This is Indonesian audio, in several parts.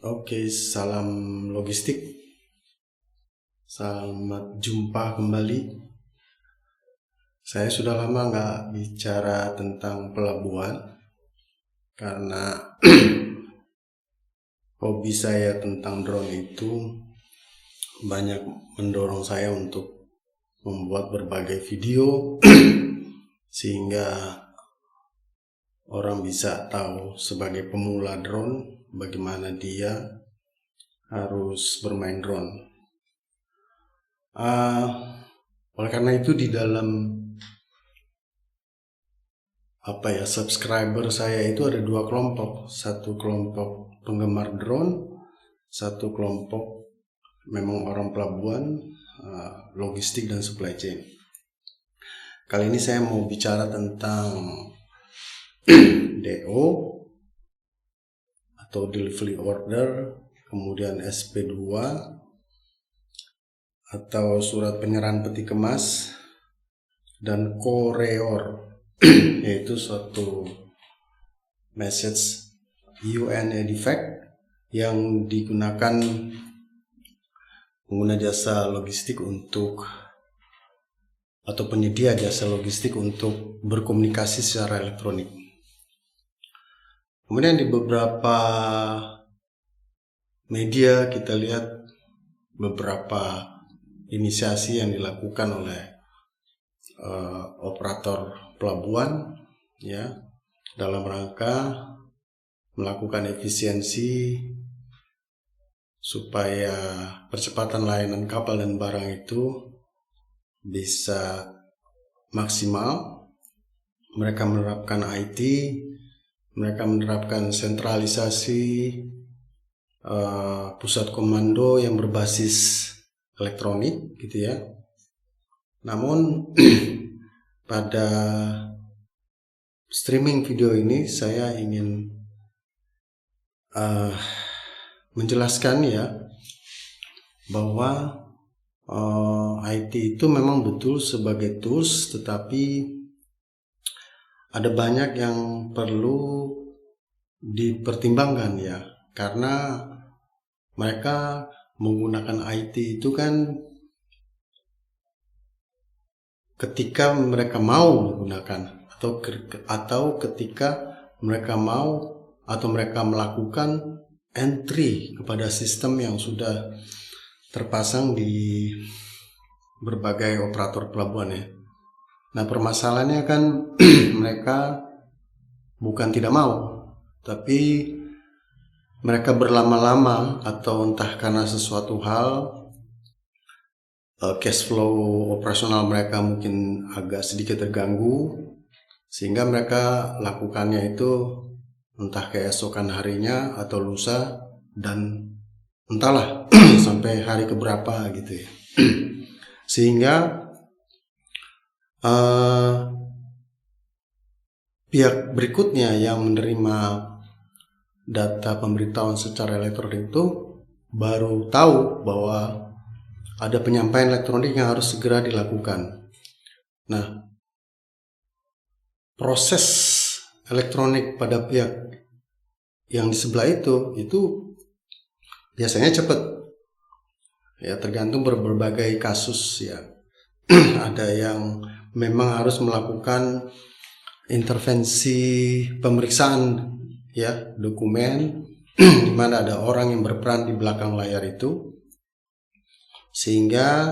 Oke, salam logistik. Selamat jumpa kembali. Saya sudah lama nggak bicara tentang pelabuhan karena hobi saya tentang drone itu banyak mendorong saya untuk membuat berbagai video sehingga orang bisa tahu sebagai pemula drone bagaimana dia harus bermain drone. Oleh karena itu di dalam subscriber saya itu ada dua kelompok. Satu kelompok penggemar drone, satu kelompok memang orang pelabuhan, logistik dan supply chain. Kali ini saya mau bicara tentang DO atau delivery order, kemudian SP2 atau surat penyerahan peti kemas, dan courier yaitu suatu message UNA defect yang digunakan pengguna jasa logistik atau penyedia jasa logistik untuk berkomunikasi secara elektronik. Kemudian di beberapa media kita lihat beberapa inisiasi yang dilakukan oleh operator pelabuhan ya dalam rangka melakukan efisiensi supaya percepatan layanan kapal dan barang itu bisa maksimal. Mereka menerapkan IT, mereka menerapkan sentralisasi pusat komando yang berbasis elektronik gitu ya. Namun pada streaming video ini saya ingin menjelaskan ya bahwa IT itu memang betul sebagai tools, tetapi ada banyak yang perlu dipertimbangkan ya, karena mereka menggunakan IT itu kan ketika mereka mau menggunakan atau ketika mereka mau atau mereka melakukan entry kepada sistem yang sudah terpasang di berbagai operator pelabuhan ya. Nah, permasalahannya kan mereka bukan tidak mau, tapi mereka berlama-lama atau entah karena sesuatu hal cash flow operasional mereka mungkin agak sedikit terganggu, sehingga mereka lakukannya itu entah keesokan harinya atau lusa dan entahlah sampai hari keberapa gitu ya. Sehingga pihak berikutnya yang menerima data pemberitahuan secara elektronik itu baru tahu bahwa ada penyampaian elektronik yang harus segera dilakukan. Nah, proses elektronik pada pihak yang di sebelah itu biasanya cepat. Ya, tergantung berbagai kasus ya. Ada yang memang harus melakukan intervensi pemeriksaan ya, dokumen di mana ada orang yang berperan di belakang layar itu, sehingga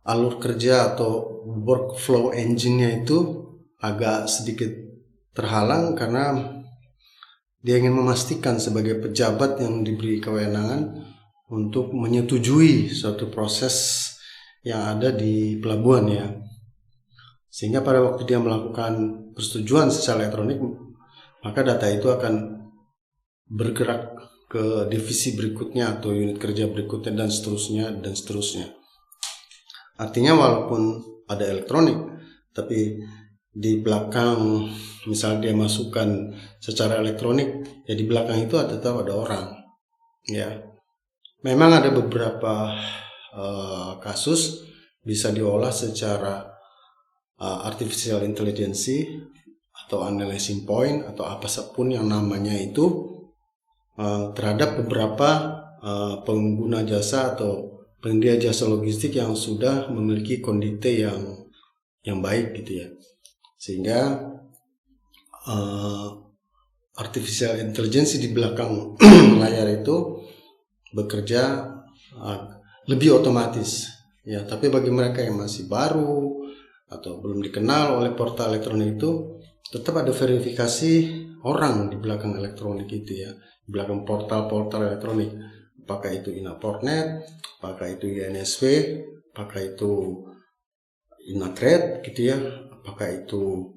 alur kerja atau workflow engine-nya itu agak sedikit terhalang karena dia ingin memastikan sebagai pejabat yang diberi kewenangan untuk menyetujui suatu proses yang ada di pelabuhan ya. Sehingga pada waktu dia melakukan persetujuan secara elektronik, maka data itu akan bergerak ke divisi berikutnya atau unit kerja berikutnya dan seterusnya. Artinya walaupun ada elektronik, tapi di belakang misalnya dia masukkan secara elektronik, ya di belakang itu tetap ada orang. Ya, memang ada beberapa kasus bisa diolah secara artificial intelligence atau analyzing point atau apa pun yang namanya itu terhadap beberapa pengguna jasa atau penyedia jasa logistik yang sudah memiliki kondite yang baik gitu ya, sehingga artificial intelligence di belakang layar itu bekerja lebih otomatis ya. Tapi bagi mereka yang masih baru atau belum dikenal oleh portal elektronik itu, tetap ada verifikasi orang di belakang elektronik itu ya, di belakang portal-portal elektronik, apakah itu Inaportnet, apakah itu INSW, apakah itu Inatrade gitu ya, apakah itu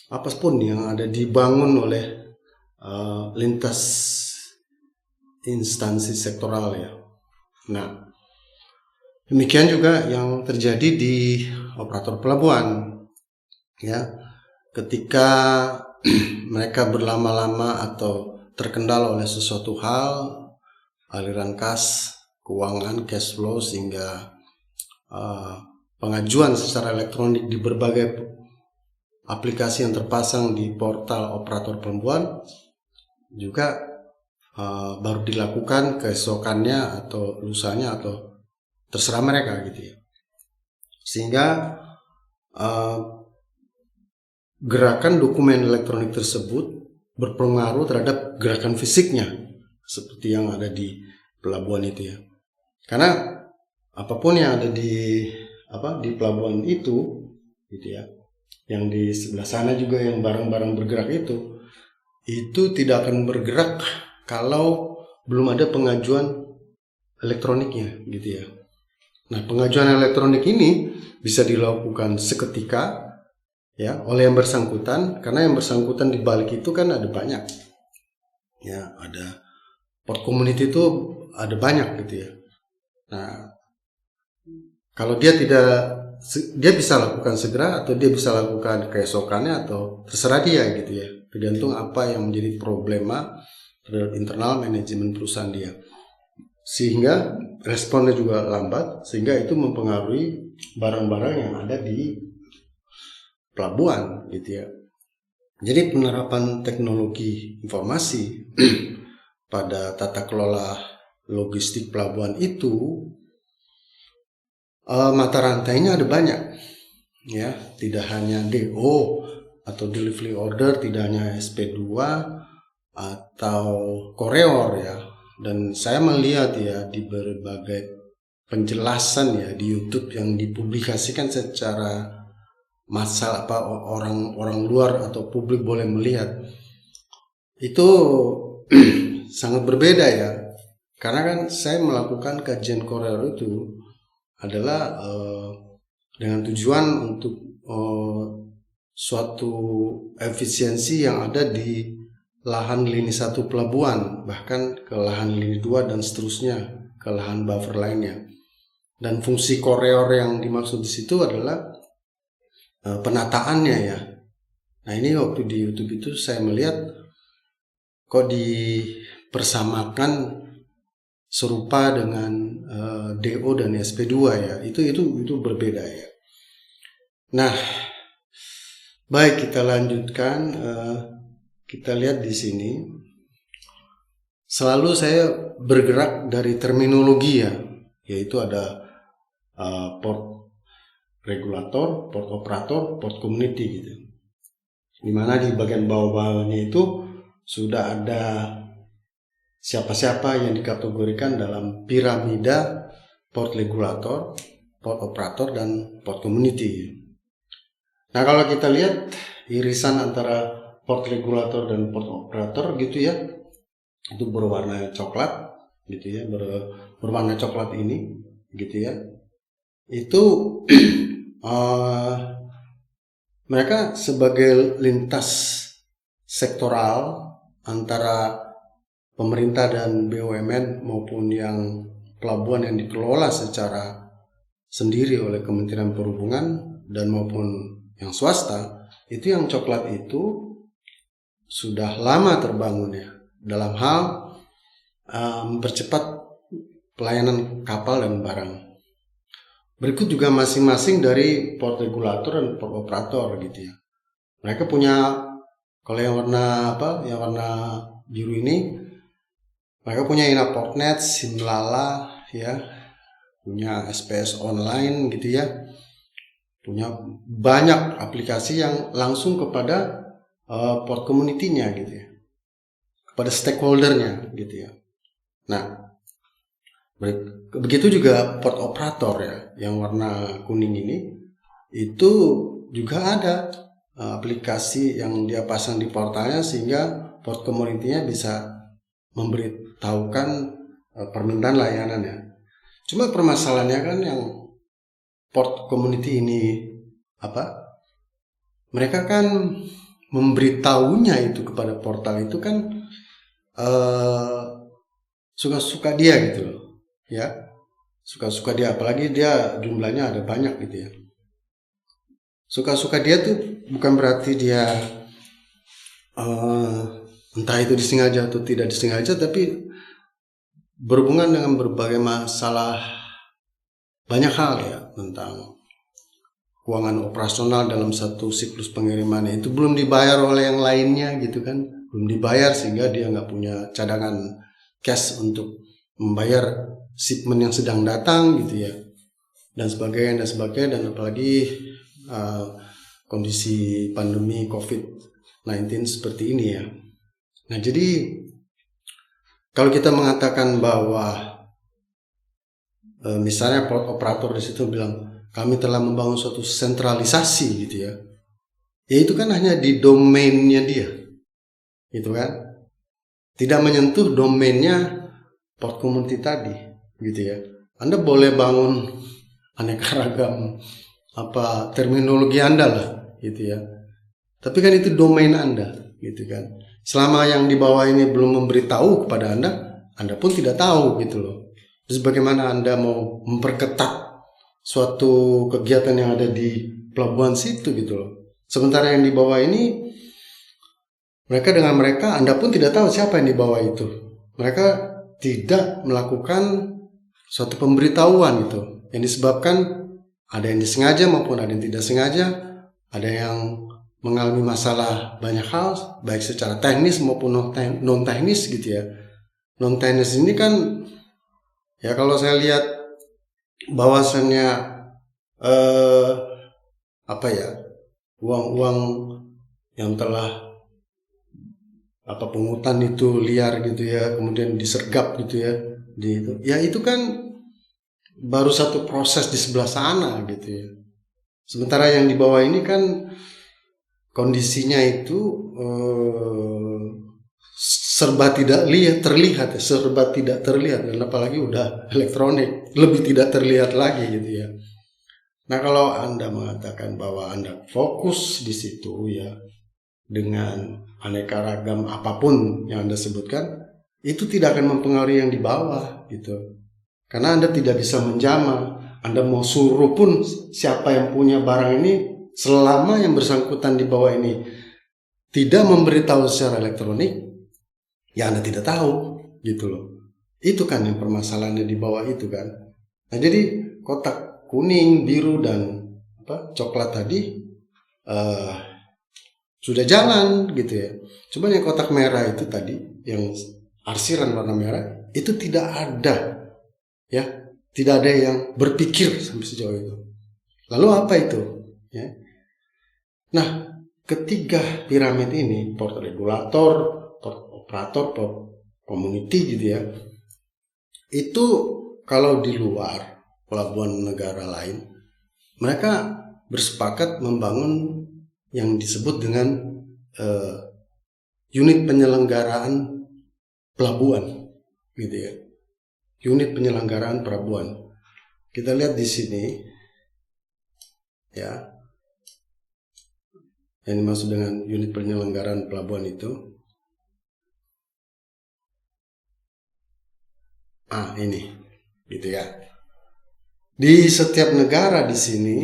apapun yang ada dibangun oleh lintas instansi sektoral ya. Nah, demikian juga yang terjadi di operator pelabuhan ya, ketika mereka berlama-lama atau terkendala oleh sesuatu hal, aliran kas, keuangan, cash flow, sehingga pengajuan secara elektronik di berbagai aplikasi yang terpasang di portal operator pelabuhan juga baru dilakukan keesokannya atau lusanya atau terserah mereka gitu ya, sehingga gerakan dokumen elektronik tersebut berpengaruh terhadap gerakan fisiknya seperti yang ada di pelabuhan itu ya, karena apapun yang ada di pelabuhan itu gitu ya, yang di sebelah sana juga yang barang-barang bergerak itu tidak akan bergerak kalau belum ada pengajuan elektroniknya gitu ya. Nah, pengajuan elektronik ini bisa dilakukan seketika ya oleh yang bersangkutan, karena yang bersangkutan di balik itu kan ada banyak ya, ada port community itu ada banyak gitu ya. Nah, kalau dia bisa lakukan segera atau dia bisa lakukan keesokannya atau terserah dia gitu ya, tergantung apa yang menjadi problema terhadap internal manajemen perusahaan dia, sehingga responnya juga lambat, sehingga itu mempengaruhi barang-barang yang ada di pelabuhan gitu ya. Jadi penerapan teknologi informasi pada tata kelola logistik pelabuhan itu mata rantainya ada banyak ya, tidak hanya DO atau delivery order, tidak hanya SP2 atau koreor ya. Dan saya melihat ya di berbagai penjelasan ya di YouTube yang dipublikasikan secara massal, orang luar atau publik boleh melihat, itu sangat berbeda ya. Karena kan saya melakukan kajian koreor itu adalah dengan tujuan untuk suatu efisiensi yang ada di lahan lini 1 pelabuhan, bahkan ke lahan lini 2 dan seterusnya ke lahan buffer lainnya. Dan fungsi koreor yang dimaksud di situ adalah penataannya ya. Nah, ini waktu di YouTube itu saya melihat kok dipersamakan serupa dengan DO dan SP2 ya. Itu berbeda ya. Nah, baik, kita lanjutkan. Kita lihat di sini. Selalu saya bergerak dari terminologi ya, yaitu ada port regulator, port operator, port community gitu. Dimana di bagian bawah-bawahnya itu sudah ada siapa-siapa yang dikategorikan dalam piramida port regulator, port operator, dan port community. Nah, kalau kita lihat irisan antara port regulator dan port operator gitu ya, itu berwarna coklat gitu ya, berwarna coklat ini gitu ya, itu mereka sebagai lintas sektoral antara pemerintah dan BUMN maupun yang pelabuhan yang dikelola secara sendiri oleh Kementerian Perhubungan dan maupun yang swasta, itu yang coklat itu sudah lama terbangun ya dalam hal mempercepat pelayanan kapal dan barang. Berikut juga masing-masing dari port regulator dan port operator gitu ya. Mereka punya, kalau yang warna biru ini Mereka punya Inaportnet, Simlala, ya, punya SPS online gitu ya, punya banyak aplikasi yang langsung kepada port community-nya gitu ya, kepada stakeholder-nya gitu ya. Nah, begitu juga port operator ya, yang warna kuning ini, itu juga ada aplikasi yang dia pasang di portalnya sehingga port community-nya bisa memberitahukan permintaan layanannya. Cuma permasalahannya kan yang port community ini mereka kan memberitahunya itu kepada portal itu kan suka-suka dia gitu loh, ya, suka-suka dia, apalagi dia jumlahnya ada banyak gitu ya. Suka-suka dia tuh bukan berarti dia entah itu disengaja atau tidak disengaja, tapi berhubungan dengan berbagai masalah, banyak hal ya, tentang keuangan operasional dalam satu siklus pengirimannya itu belum dibayar oleh yang lainnya gitu kan, belum dibayar sehingga dia nggak punya cadangan cash untuk membayar shipment yang sedang datang gitu ya, dan sebagainya, dan apalagi kondisi pandemi COVID-19 seperti ini ya. Nah, jadi kalau kita mengatakan bahwa misalnya port operator di situ bilang kami telah membangun suatu sentralisasi gitu ya, ya itu kan hanya di domainnya dia gitu kan, tidak menyentuh domainnya port community tadi gitu ya. Anda boleh bangun aneka ragam terminologi Anda lah gitu ya, tapi kan itu domain Anda gitu kan. Selama yang di bawah ini belum memberitahu kepada Anda pun tidak tahu gitu loh. Terus bagaimana Anda mau memperketat suatu kegiatan yang ada di pelabuhan situ gitu loh. Sementara yang di bawah ini mereka Anda pun tidak tahu siapa yang di bawah itu. Mereka tidak melakukan suatu pemberitahuan gitu, yang disebabkan ada yang disengaja maupun ada yang tidak sengaja, ada yang mengalami masalah banyak hal, baik secara teknis maupun non teknis gitu ya. Non teknis ini kan ya kalau saya lihat bahwasannya uang-uang yang telah pungutan itu liar gitu ya, kemudian disergap gitu ya, itu kan baru satu proses di sebelah sana gitu ya. Sementara yang di bawah ini kan kondisinya itu serba tidak terlihat, dan apalagi udah elektronik lebih tidak terlihat lagi gitu ya. Nah, kalau Anda mengatakan bahwa Anda fokus di situ ya, dengan aneka ragam apapun yang Anda sebutkan, itu tidak akan mempengaruhi yang di bawah gitu. Karena Anda tidak bisa menjamah. Anda mau suruh pun siapa yang punya barang ini, selama yang bersangkutan di bawah ini tidak memberitahu secara elektronik, ya Anda tidak tahu gitu loh. Itu kan yang permasalahannya di bawah itu kan. Nah, jadi kotak kuning, biru, dan coklat tadi sudah jalan gitu ya. Cuma yang kotak merah itu tadi, yang arsiran warna merah, itu tidak ada ya, tidak ada yang berpikir sampai sejauh itu. Lalu apa itu ya? Nah, ketiga piramid ini, port regulator, port operator, port community gitu ya, itu kalau di luar pelabuhan negara lain, mereka bersepakat membangun yang disebut dengan unit penyelenggaraan pelabuhan gitu ya. Unit penyelenggaraan pelabuhan. Kita lihat di sini ya, yang dimaksud dengan unit penyelenggaraan pelabuhan itu ini gitu ya. Di setiap negara di sini,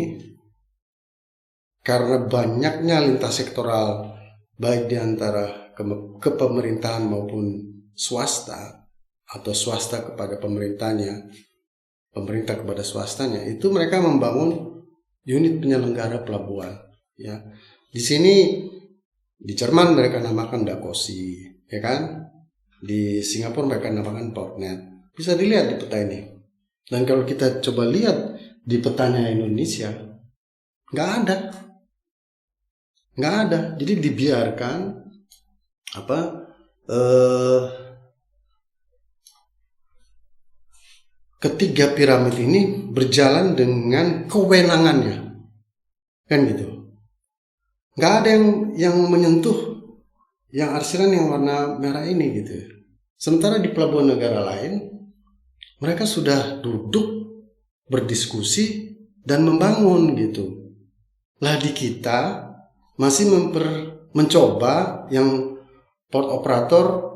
karena banyaknya lintas sektoral baik di antara kepemerintahan maupun swasta, atau swasta kepada pemerintahnya, pemerintah kepada swastanya, itu mereka membangun unit penyelenggara pelabuhan ya. Di sini di Jerman mereka namakan Dakosi ya kan. Di Singapura mereka namakan Portnet. Bisa dilihat di peta ini. Dan kalau kita coba lihat di petanya Indonesia, nggak ada. Jadi dibiarkan ketiga piramid ini berjalan dengan kewenangannya, kan gitu. Nggak ada yang menyentuh yang arsiran yang warna merah ini gitu. Sementara di pelabuhan negara lain, mereka sudah duduk berdiskusi dan membangun gitu. Lah di kita masih mencoba yang port operator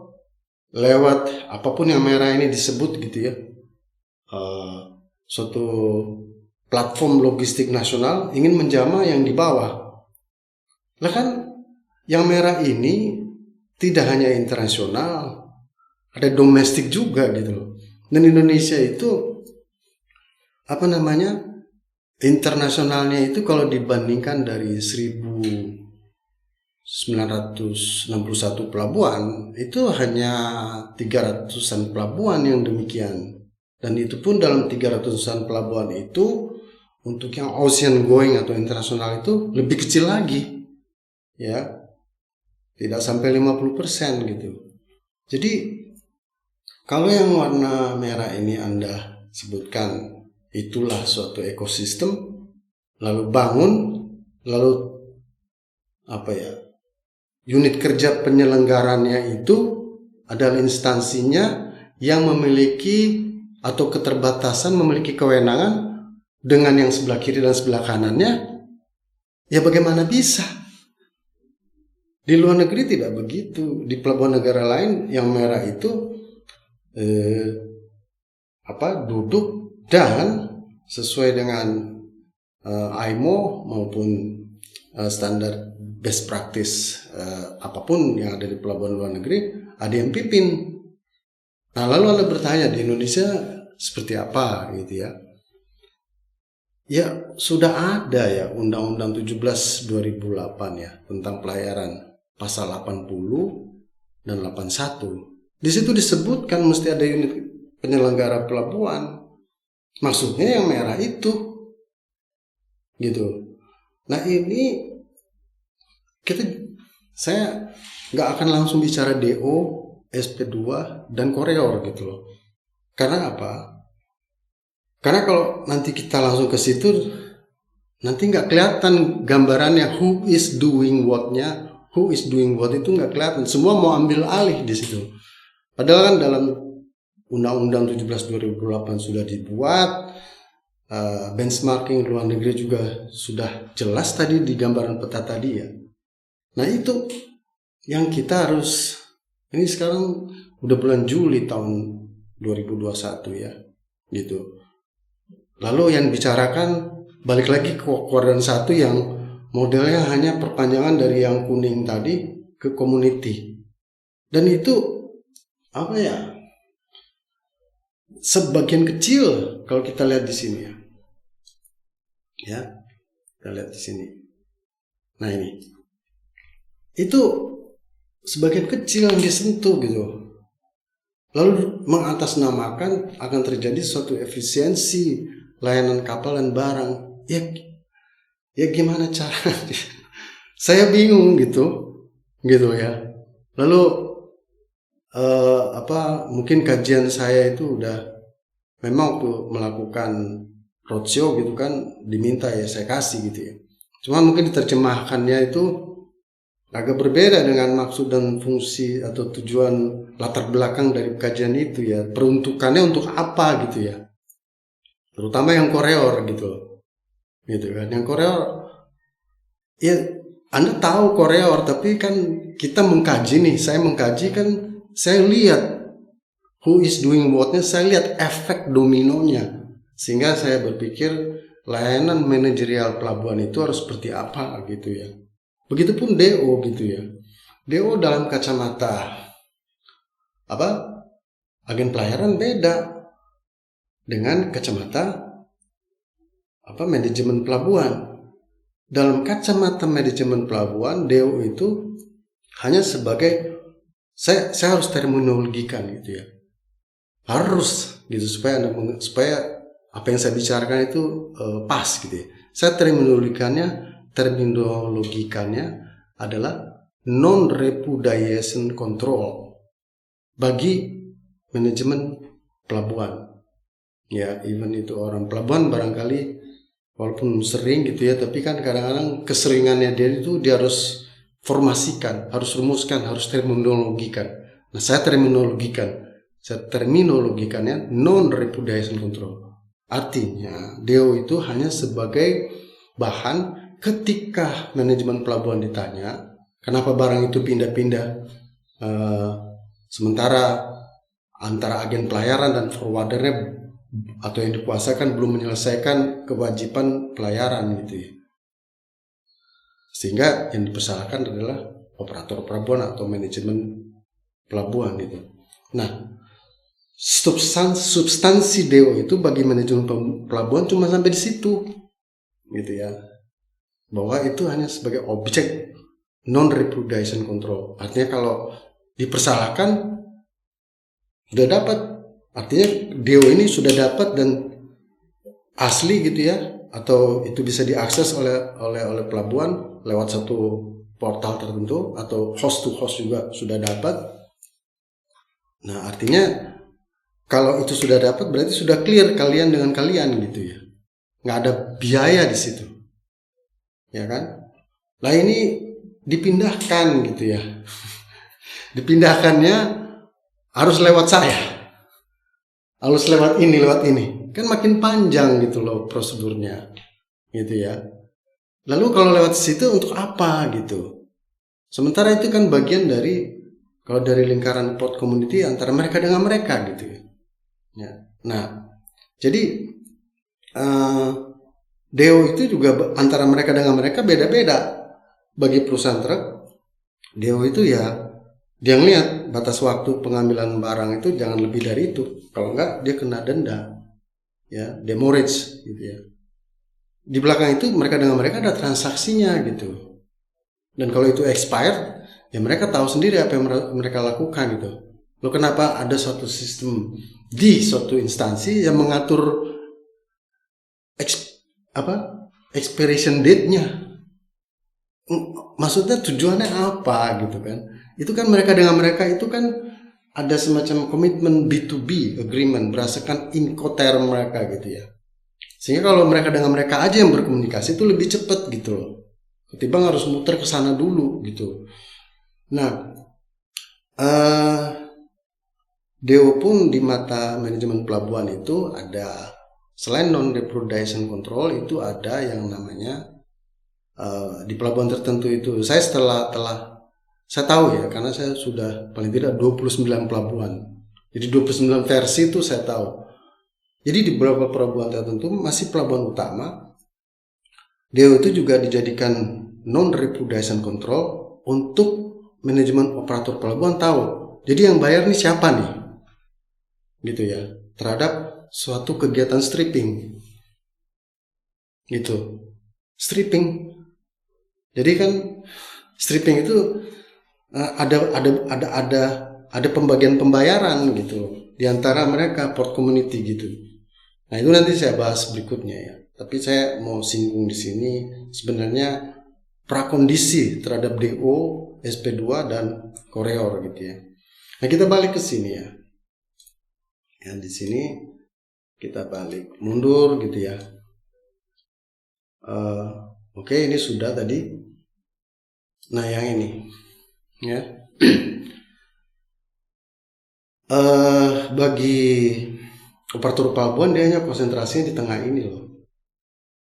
lewat apapun yang merah ini disebut gitu ya, suatu platform logistik nasional ingin menjamah yang di bawah. Lah kan yang merah ini tidak hanya internasional, ada domestik juga gitu loh. Dan Indonesia itu internasionalnya itu kalau dibandingkan dari 1961 pelabuhan itu hanya 300-an pelabuhan yang demikian. Dan itu pun dalam 300-an pelabuhan itu untuk yang ocean going atau internasional itu lebih kecil lagi. Ya. Tidak sampai 50% gitu. Jadi kalau yang warna merah ini Anda sebutkan itulah suatu ekosistem, lalu bangun, lalu unit kerja penyelenggarannya itu adalah instansinya yang memiliki atau keterbatasan memiliki kewenangan dengan yang sebelah kiri dan sebelah kanannya, ya bagaimana bisa? Di luar negeri tidak begitu. Di pelabuhan negara lain yang merah itu duduk dan sesuai dengan IMO maupun standar best practice apapun yang ada di pelabuhan luar negeri ada yang pimpin. Nah lalu Anda bertanya di Indonesia seperti apa gitu ya? Ya sudah ada ya Undang-Undang 17 2008 ya tentang pelayaran. Pasal 80 dan 81. Di situ disebutkan mesti ada unit penyelenggara pelabuhan. Maksudnya yang merah itu. Gitu. Nah ini saya nggak akan langsung bicara DO, SP2 dan koreor gitu loh. Karena apa? Karena kalau nanti kita langsung ke situ nanti nggak kelihatan gambarannya who is doing what-nya. Who is doing what itu nggak kelihatan. Semua mau ambil alih di situ. Padahal kan dalam Undang-Undang 17 2008 sudah dibuat, benchmarking luar negeri juga sudah jelas tadi di gambaran peta tadi ya. Nah itu yang kita harus, ini sekarang udah bulan Juli tahun 2021 ya, gitu. Lalu yang bicarakan balik lagi ke kuadran 1 yang modelnya hanya perpanjangan dari yang kuning tadi ke community. Dan itu sebagian kecil kalau kita lihat di sini ya. Ya. Kita lihat di sini. Nah ini. Itu sebagian kecil yang disentuh gitu. Lalu mengatasnamakan akan terjadi suatu efisiensi layanan kapal dan barang. Ya gimana caranya? Saya bingung gitu ya. Lalu mungkin kajian saya itu udah memang waktu melakukan roadshow gitu kan diminta ya saya kasih gitu ya. Cuma mungkin diterjemahkannya itu agak berbeda dengan maksud dan fungsi atau tujuan latar belakang dari kajian itu ya. Peruntukannya untuk apa gitu ya. Terutama yang koreor gitu kan. Yang koreor ya Anda tahu koreor tapi kan kita mengkaji nih, saya mengkaji kan saya lihat who is doing what-nya, saya lihat efek dominonya sehingga saya berpikir layanan manajerial pelabuhan itu harus seperti apa gitu ya. Begitupun DO gitu ya. DO dalam kacamata agen pelayaran beda dengan kacamata manajemen pelabuhan. Dalam kacamata manajemen pelabuhan, DO itu hanya sebagai saya harus terminologikan gitu ya, harus gitu supaya apa yang saya bicarakan itu pas gitu ya. Saya terminologikannya adalah non repudiation control bagi manajemen pelabuhan. Ya, even itu orang pelabuhan barangkali walaupun sering gitu ya, tapi kan kadang-kadang keseringannya dia harus formasikan, harus rumuskan, harus terminologikan. Nah, saya terminologikannya non repudiation control. Artinya DO itu hanya sebagai bahan ketika manajemen pelabuhan ditanya kenapa barang itu pindah-pindah sementara antara agen pelayaran dan forwardernya atau yang dikuasakan belum menyelesaikan kewajiban pelayaran gitu ya. Sehingga yang dipersalahkan adalah operator pelabuhan atau manajemen pelabuhan gitu. Nah, substansi DO itu bagi manajemen pelabuhan cuma sampai di situ gitu ya. Bahwa itu hanya sebagai objek non repudiation control. Artinya kalau dipersalahkan sudah dapat, artinya DO ini sudah dapat dan asli gitu ya, atau itu bisa diakses oleh pelabuhan lewat satu portal tertentu atau host to host juga sudah dapat. Nah, artinya kalau itu sudah dapat berarti sudah clear kalian dengan kalian gitu ya. Nggak ada biaya di situ. Ya kan? Lah ini dipindahkan gitu ya. Dipindahkannya harus lewat saya. Harus lewat ini. Kan makin panjang gitu loh prosedurnya. Gitu ya. Lalu kalau lewat situ untuk apa gitu? Sementara itu kan bagian dari, kalau dari lingkaran port community antara mereka dengan mereka gitu ya. Ya. Nah, jadi DO itu juga antara mereka dengan mereka beda-beda. Bagi perusahaan truk, DO itu ya dia ngeliat batas waktu pengambilan barang itu jangan lebih dari itu. Kalau enggak dia kena denda, ya demurrage gitu ya. Di belakang itu mereka dengan mereka ada transaksinya gitu. Dan kalau itu expired, ya mereka tahu sendiri apa yang mereka lakukan gitu. Loh, kenapa ada suatu sistem di suatu instansi yang mengatur expiration date-nya? Maksudnya tujuannya apa gitu kan? Itu kan mereka dengan mereka itu kan ada semacam komitmen B2B agreement berdasarkan Incoterm mereka gitu ya. Sehingga kalau mereka dengan mereka aja yang berkomunikasi itu lebih cepat gitu loh. Ketimbang harus muter ke sana dulu gitu. Nah, DO pun di mata manajemen pelabuhan itu ada, selain non repudiation control itu ada yang namanya di pelabuhan tertentu itu. Saya saya tahu ya, karena saya sudah paling tidak 29 pelabuhan. Jadi 29 versi itu saya tahu. Jadi di beberapa pelabuhan tertentu masih pelabuhan utama, DO itu juga dijadikan non repudiation control untuk manajemen operator pelabuhan tahu. Jadi yang bayar nih siapa nih? Gitu ya. Terhadap suatu kegiatan stripping. Gitu. Stripping. Jadi kan stripping itu ada pembagian pembayaran gitu di antara mereka port community gitu. Nah, itu nanti saya bahas berikutnya ya. Tapi saya mau singgung di sini sebenarnya prakondisi terhadap DO, SP2 dan Koreor gitu ya. Nah, kita balik ke sini ya. Ya, di sini kita balik mundur gitu ya. Oke, ini sudah tadi. Nah, yang ini ya. Bagi operator pelabuhan dia hanya konsentrasinya di tengah ini loh.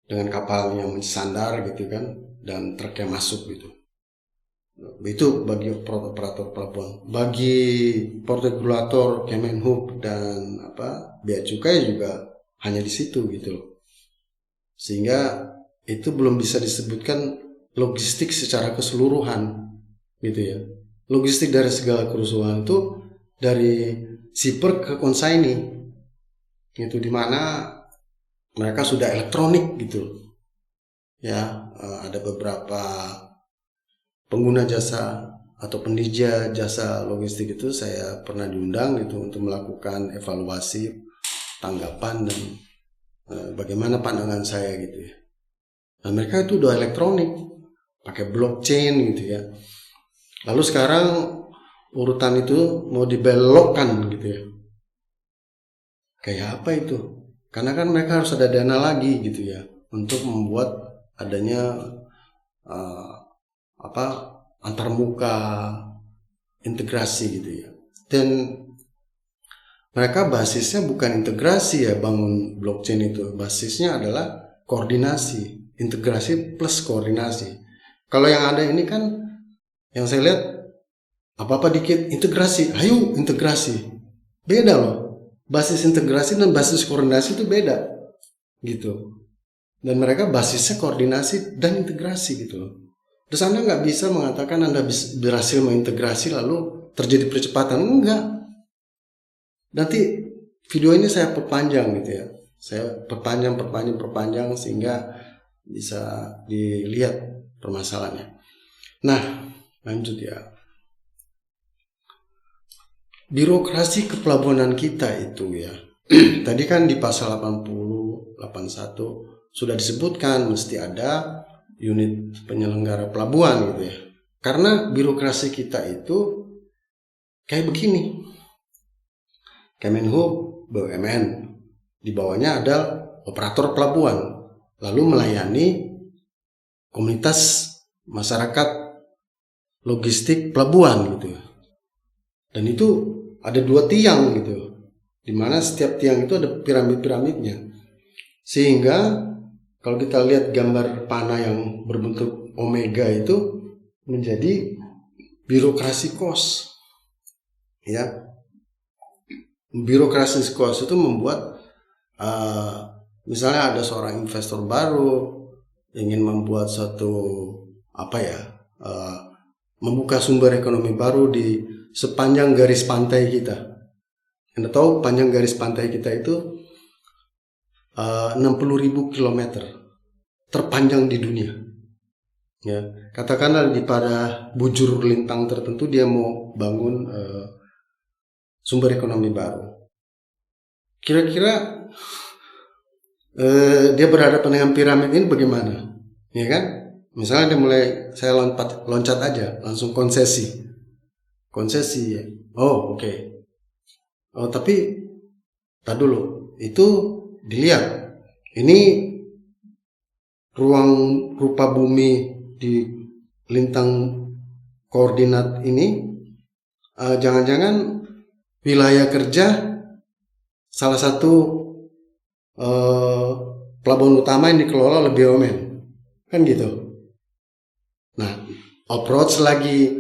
Dengan kapalnya sandar gitu kan, dan truk yang masuk gitu. Itu bagi operator pelabuhan. Bagi port regulator, Kemenhub dan bea cukai juga hanya di situ gitu loh. Sehingga itu belum bisa disebutkan logistik secara keseluruhan gitu ya. Logistik dari segala kerusuhan itu dari shipper ke consignee gitu, dimana mereka sudah elektronik gitu ya. Ada beberapa pengguna jasa atau penyedia jasa logistik itu saya pernah diundang gitu untuk melakukan evaluasi, tanggapan dan bagaimana pandangan saya gitu ya. Dan mereka itu udah elektronik, pakai blockchain gitu ya. Lalu sekarang urutan itu mau dibelokkan gitu ya. Kayak apa itu? Karena kan mereka harus ada dana lagi gitu ya untuk membuat adanya antar muka integrasi gitu ya. Dan mereka basisnya bukan integrasi ya, bangun blockchain itu basisnya adalah koordinasi, integrasi plus koordinasi. Kalau yang ada ini kan yang saya lihat apa-apa dikit integrasi, ayo integrasi. Beda loh. Basis integrasi dan basis koordinasi itu beda gitu. Dan mereka basisnya koordinasi dan integrasi gitu loh. Terus Anda nggak bisa mengatakan Anda berhasil mengintegrasi lalu terjadi percepatan. Enggak. Nanti video ini saya perpanjang gitu ya. Saya perpanjang sehingga bisa dilihat permasalahannya. Nah, lanjut ya. Birokrasi kepelabuhanan kita itu ya. Tadi kan di pasal 80, 81 sudah disebutkan mesti ada unit penyelenggara pelabuhan gitu ya. Karena birokrasi kita itu kayak begini. Kemenhub, BUMN, di bawahnya ada operator pelabuhan, lalu melayani komunitas masyarakat logistik pelabuhan gitu. Dan itu ada 2 tiang gitu, di mana setiap tiang itu ada piramid-piramidnya. Sehingga kalau kita lihat gambar panah yang berbentuk omega itu menjadi birokrasi kos. Ya. Birokrasi kos itu membuat misalnya ada seorang investor baru ingin membuat suatu membuka sumber ekonomi baru di sepanjang garis pantai kita. Anda tahu panjang garis pantai kita itu 60.000 kilometer, terpanjang di dunia. Ya, katakanlah pada bujur lintang tertentu dia mau bangun sumber ekonomi baru. Kira-kira dia berhadapan dengan piramid ini bagaimana? Ya kan? Misalnya dia mulai saya loncat aja, langsung konsesi ya. Oh, oke. Oh, tapi tar dulu. Itu dilihat. Ini ruang rupa bumi di lintang koordinat ini jangan-jangan wilayah kerja salah satu pelabuhan utama yang dikelola oleh BUMN. Kan gitu. Nah, approach lagi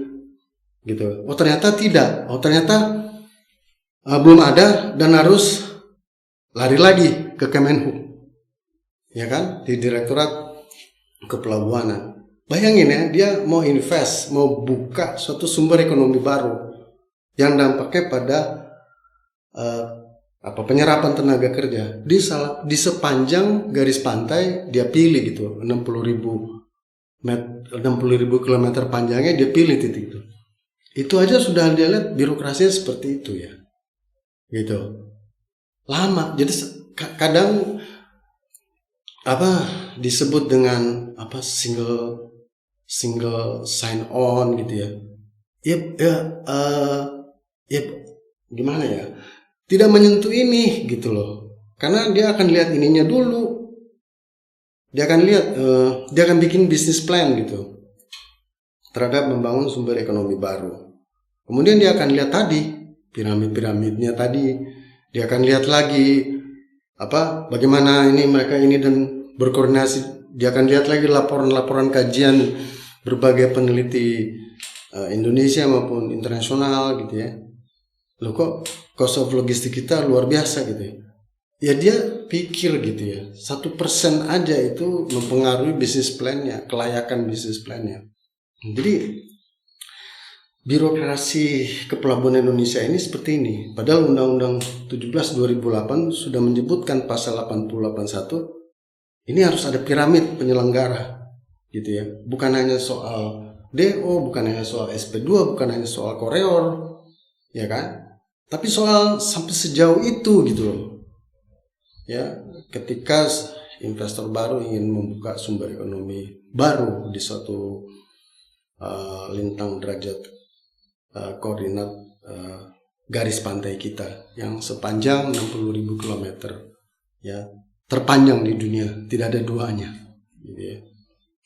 gitu. Oh, ternyata tidak. Oh, ternyata belum ada dan harus lari lagi ke Kemenhub. Ya kan? Di Direktorat Kepelabuhanan. Bayangin ya, dia mau invest, mau buka suatu sumber ekonomi baru yang dampaknya pada penyerapan tenaga kerja di sepanjang garis pantai dia pilih gitu 60.000 kilometer panjangnya dia pilih titik itu aja sudah dia lihat birokrasinya seperti itu ya gitu lama. Jadi kadang disebut dengan single sign on gitu ya gimana ya, tidak menyentuh ini gitu loh, karena dia akan lihat ininya dulu, dia akan bikin bisnis plan gitu terhadap membangun sumber ekonomi baru. Kemudian dia akan lihat tadi piramidnya tadi, dia akan lihat lagi bagaimana ini mereka ini dan berkoordinasi. Dia akan lihat lagi laporan kajian berbagai peneliti Indonesia maupun internasional gitu ya. Loh kok cost of logistik kita luar biasa gitu ya. Ya dia pikir gitu ya, 1% aja itu mempengaruhi bisnis plan-nya, kelayakan bisnis plan-nya. Jadi birokrasi kepelabuhanan Indonesia ini seperti ini. Padahal Undang-Undang 17 2008 sudah menyebutkan pasal 8081 ini harus ada piramid penyelenggara gitu ya. Bukan hanya soal DO, bukan hanya soal SP2, bukan hanya soal koreor, ya kan? Tapi soal sampai sejauh itu gitu loh. Ya, ketika investor baru ingin membuka sumber ekonomi baru di suatu lintang derajat koordinat garis pantai kita yang sepanjang 60.000 km, ya, terpanjang di dunia, tidak ada duanya, gitu ya.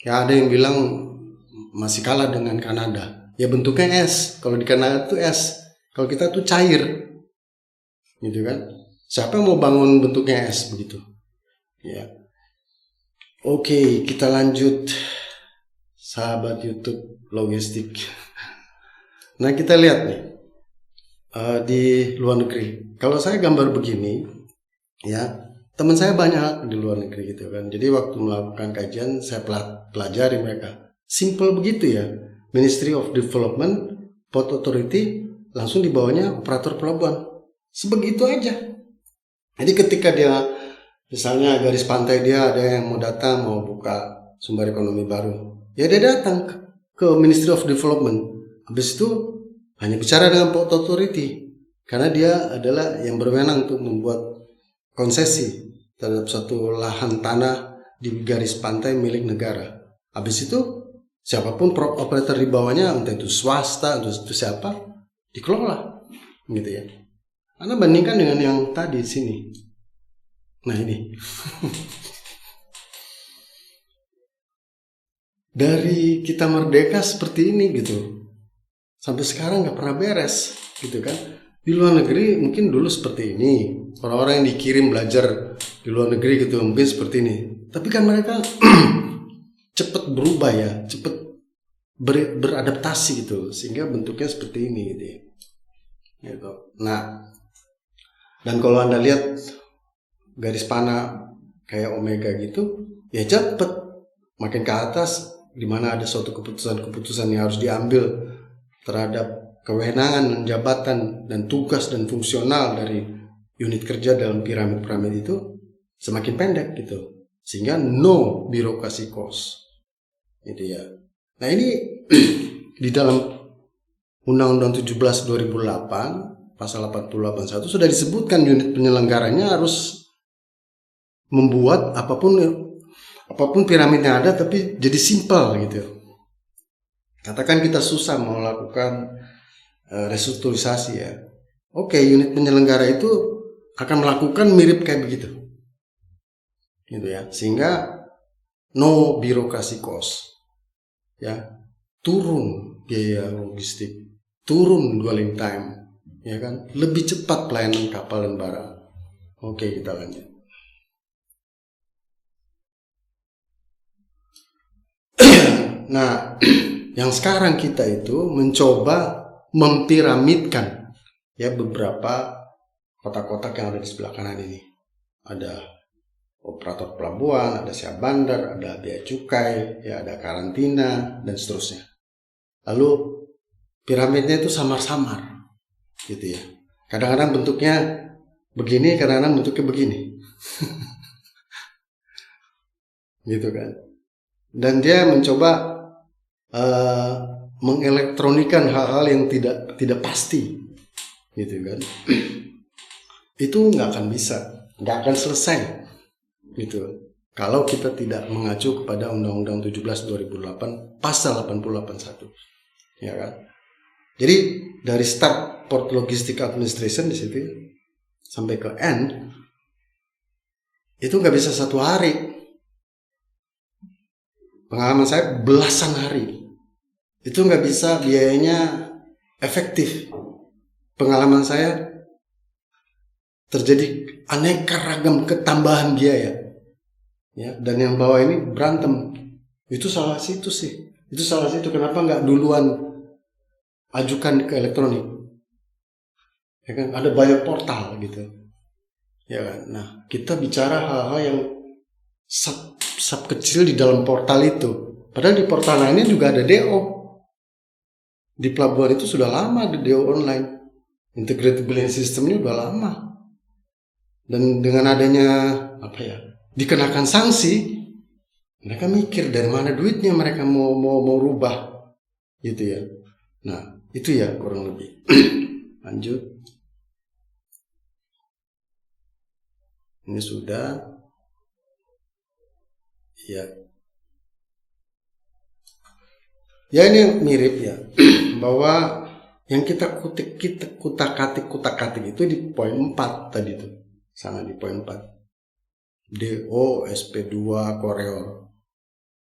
Ya, ada yang bilang masih kalah dengan Kanada. Ya, bentuknya es. Kalau di Kanada itu es, kalau kita tuh cair, gitu kan? Siapa yang mau bangun bentuknya es begitu? Ya. Oke, kita lanjut, sahabat YouTube logistik. Nah, kita lihat nih di luar negeri. Kalau saya gambar begini, ya, teman saya banyak di luar negeri gitu kan. Jadi waktu melakukan kajian saya pelajari mereka. Simple begitu ya. Ministry of Development, Port Authority, langsung di bawahnya operator pelabuhan. Sebegitu aja. Jadi ketika dia misalnya garis pantai dia ada yang mau datang mau buka sumber ekonomi baru, ya dia datang ke Ministry of Development. Habis itu hanya bicara dengan Port Authority karena dia adalah yang berwenang untuk membuat konsesi terhadap suatu lahan tanah di garis pantai milik negara. Habis itu siapapun operator di bawahnya, entah itu swasta, entah itu siapa, dikelola, gitu ya. Anda bandingkan dengan yang tadi di sini. Nah ini. Dari kita merdeka seperti ini gitu. Sampai sekarang nggak pernah beres, gitu kan. Di luar negeri mungkin dulu seperti ini. Orang-orang yang dikirim belajar di luar negeri gitu mungkin seperti ini. Tapi kan mereka cepat berubah ya, cepat beradaptasi gitu, sehingga bentuknya seperti ini gitu ya. Gitu. Nah, dan kalau Anda lihat garis panah kayak omega gitu, ya cepet makin ke atas, di mana ada suatu keputusan-keputusan yang harus diambil terhadap kewenangan dan jabatan dan tugas dan fungsional dari unit kerja dalam piramid itu semakin pendek gitu, sehingga no birokrasi cost, gitu ya. Nah ini di dalam Undang-Undang 17 2008 pasal 88.1 sudah disebutkan unit penyelenggaranya harus membuat apapun piramidnya ada tapi jadi simpel gitu. Katakan kita susah mau melakukan restrukturisasi ya. Oke, unit penyelenggara itu akan melakukan mirip kayak begitu. Gitu ya. Sehingga no birokrasi cost. Ya. Turun biaya logistik, turun dwelling time, ya kan? Lebih cepat pelayanan kapal dan barang. Oke, kita lanjut. Nah, yang sekarang kita itu mencoba mempiramidkan ya beberapa kotak-kotak yang ada di sebelah kanan ini. Ada operator pelabuhan, ada siap bandar, ada bea cukai, ya ada karantina dan seterusnya. Lalu piramidnya itu samar-samar, gitu ya. Kadang-kadang bentuknya begini, kadang-kadang bentuknya begini, gitu kan. Dan dia mencoba mengelektronikan hal-hal yang tidak pasti, gitu kan. Itu nggak akan bisa, nggak akan selesai, gitu. Kalau kita tidak mengacu kepada Undang-Undang 17 2008 pasal 88.1. Ya kan? Jadi dari start Port Logistic Administration di situ sampai ke end itu nggak bisa satu hari. Pengalaman saya belasan hari. Itu nggak bisa, biayanya efektif. Pengalaman saya terjadi aneka ragam ketambahan biaya. Ya, dan yang bawah ini berantem. Itu salah situ sih. Itu salah situ. Kenapa nggak duluan ajukan ke elektronik, ya kan? Ada banyak portal gitu, ya kan? Nah kita bicara hal-hal yang sub kecil di dalam portal itu, padahal di portal lainnya juga ada DO. Di pelabuhan itu sudah lama ada DO online, integrated billing systemnya udah lama, dan dengan adanya dikenakan sanksi, mereka mikir dari mana duitnya mereka mau rubah. gitu ya. Nah, itu ya kurang lebih. Lanjut. Ini sudah. Ya. Ya ini mirip ya. Bahwa yang kita kutak-katik itu di poin 4 tadi tuh. Sangat di poin 4. DO, SP2, koreor.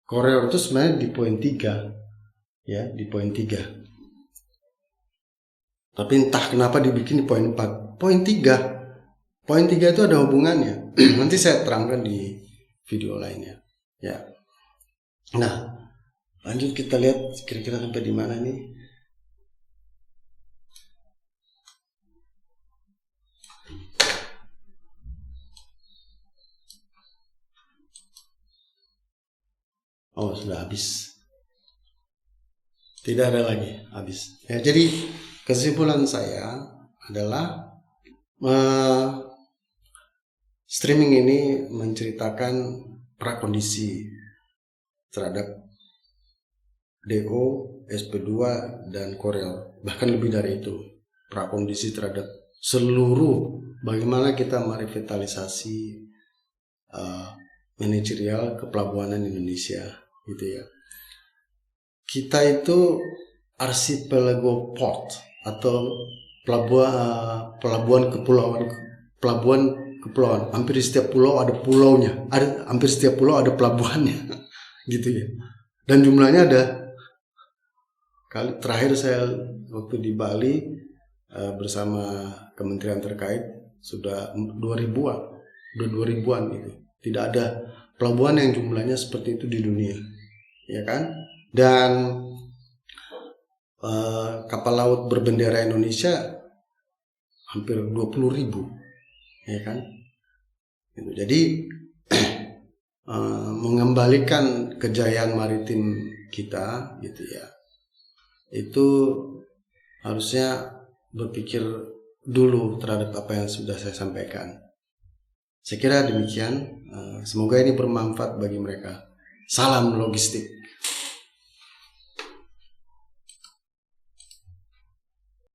Koreor itu sebenarnya di poin 3. Ya, di poin 3. Tapi entah kenapa dibikin di poin 4. Poin 3. Poin 3 itu ada hubungannya. Nanti saya terangkan di video lainnya. Ya. Nah, lanjut kita lihat kira-kira sampai di mana nih. Oh, sudah habis. Tidak ada lagi, habis. Ya, jadi kesimpulan saya adalah streaming ini menceritakan prakondisi terhadap DO, SP2 dan koreor. Bahkan lebih dari itu, prakondisi terhadap seluruh bagaimana kita merevitalisasi manajerial kepelabuhanan Indonesia, gitu ya. Kita itu archipelago port atau pelabuhan kepulauan. Hampir setiap pulau ada pulaunya, hampir setiap pulau ada pelabuhannya, gitu ya. Dan jumlahnya ada. Kali terakhir saya waktu di Bali bersama kementerian terkait sudah 2000-an, udah 2000-an gitu. Tidak ada pelabuhan yang jumlahnya seperti itu di dunia, ya kan? Dan kapal laut berbendera Indonesia hampir 20.000, ya kan? Jadi mengembalikan kejayaan maritim kita, gitu ya. Itu harusnya berpikir dulu terhadap apa yang sudah saya sampaikan. Saya kira demikian. Semoga ini bermanfaat bagi mereka. Salam logistik.